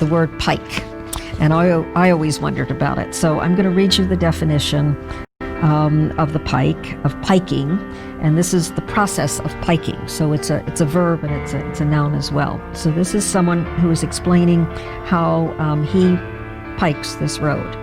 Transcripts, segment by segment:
the word pike, and I always wondered about it. So I'm going to read you the definition of the pike, of piking, and this is the process of piking. So it's a verb and it's a noun as well. So this is someone who is explaining how he pikes this road.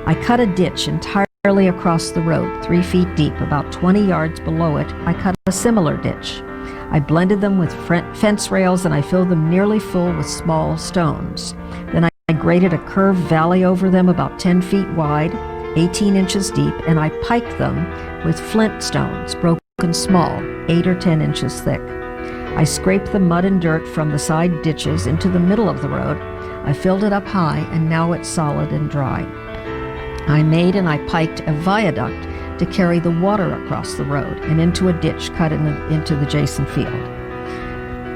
I cut a ditch entirely across the road, 3 feet deep. About 20 yards below it, I cut a similar ditch. I blended them with fence rails, and I filled them nearly full with small stones. Then I graded a curved valley over them about 10 feet wide, 18 inches deep, and I piked them with flint stones, broken small, 8 or 10 inches thick. I scraped the mud and dirt from the side ditches into the middle of the road. I filled it up high, and now it's solid and dry. I made and I piked a viaduct to carry the water across the road and into a ditch cut into the adjacent field.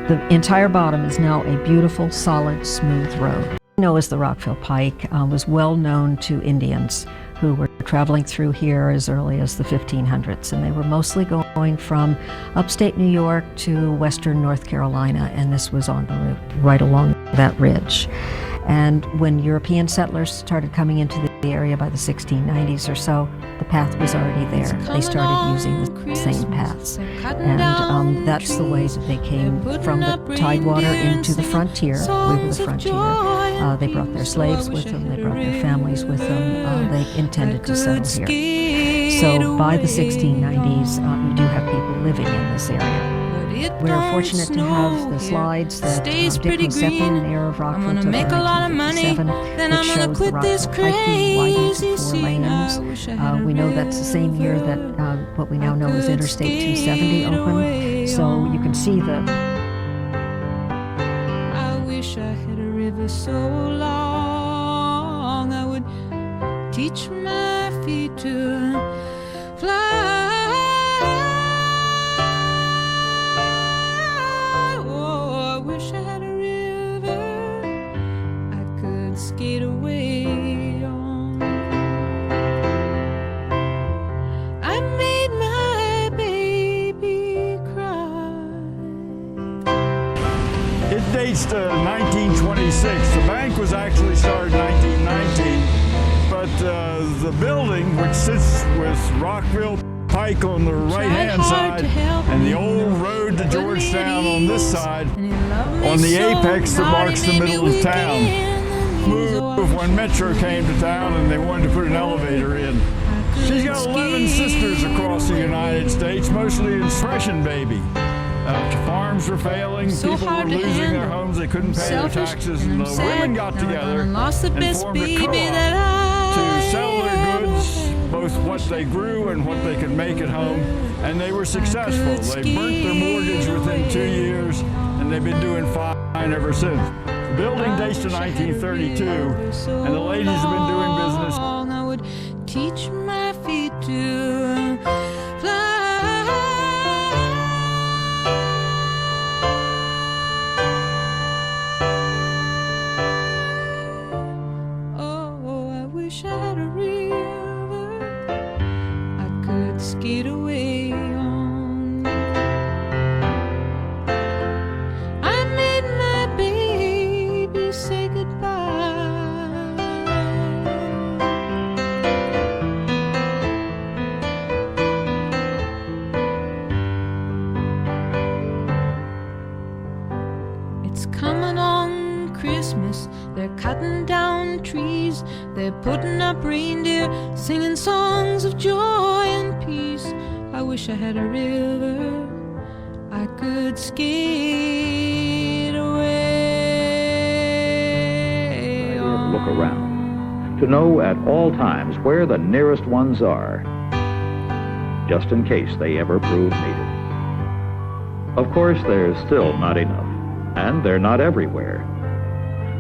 The entire bottom is now a beautiful, solid, smooth road. As the Rockville Pike was well known to Indians who were traveling through here as early as the 1500s, and they were mostly going from upstate New York to western North Carolina, and this was on the route right along that ridge. And when European settlers started coming into the area by the 1690s or so, the path was already there. They started using the same paths. And that's the way that they came from the tidewater into the frontier. We were the frontier. They brought their slaves with them. They brought their families with them. They intended to settle here. So by the 1690s, you do have people living in this area. We're fortunate to have the slides that Dick Hoseppi and Air of Rockville took in 1957, which shows the Rockville Pike being widened to 4 lanes. We know that's the same year that what we now know as Interstate 270 opened, so you can see the... I wish I had a river so long I would teach my feet to fly. Skate away on. I made my baby cry. It dates to 1926. The bank was actually started in 1919, but the building, which sits with Rockville Pike on the right-hand side and the old road to Georgetown on this side, on the apex that marks the middle of town, moved when Metro came to town and they wanted to put an elevator in. She's got 11 sisters across the United States, mostly impression baby. Farms were failing, people were losing their homes, they couldn't pay their taxes, and the women got together and formed a co-op to sell their goods, both what they grew and what they could make at home, and they were successful. They burnt their mortgage within 2 years, and they've been doing fine ever since. The building dates to 1932, and the ladies have been doing business. I would teach my feet to fly. Oh, I wish I had a river I could skate away on. Say goodbye. It's coming on Christmas. They're cutting down trees. They're putting up reindeer, singing songs of joy and peace. I wish I had a river I could skate away. Look around to know at all times where the nearest ones are, just in case they ever prove needed. Of course, there's still not enough, and they're not everywhere.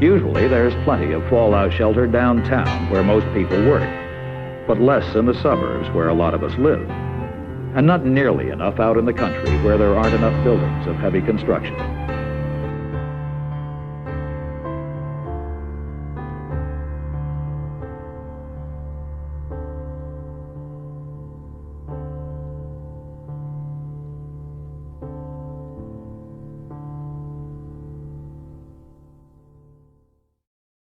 Usually there's plenty of fallout shelter downtown where most people work, but less in the suburbs where a lot of us live, and not nearly enough out in the country where there aren't enough buildings of heavy construction.